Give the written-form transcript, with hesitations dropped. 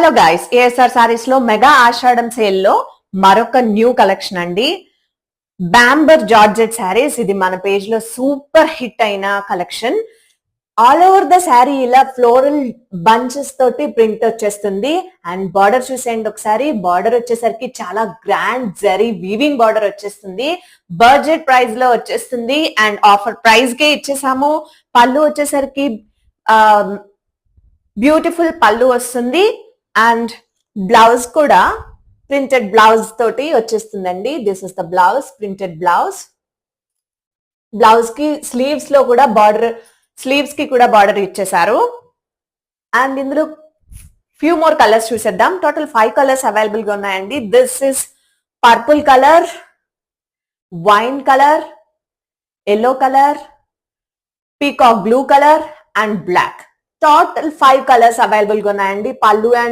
Hello guys, ASR saris లో mega ఆషాఢం sale లో మరొక న్యూ కలెక్షన్ అండి. Bomber georgette saris. ఇది మన పేజ్ లో సూపర్ హిట్ అయిన collection. All over the sari ఇలా ఫ్లోరల్ బంచెస్ తోటి ప్రింట్ వచ్చేస్తుంది. అండ్ బార్డర్ చూసేయండి ఒకసారి. బార్డర్ వచ్చేసరికి చాలా గ్రాండ్ జరీ వీవింగ్ బార్డర్ వచ్చేస్తుంది. బడ్జెట్ ప్రైస్ లో వచ్చేస్తుంది అండ్ ఆఫర్ ప్రైస్ కే ఇచ్చేసాము. పళ్ళు వచ్చేసరికి బ్యూటిఫుల్ పళ్ళు వస్తుంది అండ్ బ్లౌజ్ కూడా ప్రింటెడ్ బ్లౌజ్ తోటి వచ్చేస్తుందండి. This is the blouse, printed blouse. Blouse కి స్లీవ్స్ లో కూడా బార్డర్, స్లీవ్స్ కి కూడా బార్డర్ ఇచ్చేసారు. అండ్ ఇందులో ఫ్యూ మోర్ కలర్స్ చూసేద్దాం. టోటల్ 5 కలర్స్ అవైలబుల్ గా ఉన్నాయండి. This is purple colour, wine colour, yellow colour, peacock blue colour and black. Total 5 colours available గా ఉన్నాయండి. పళ్ళు అండ్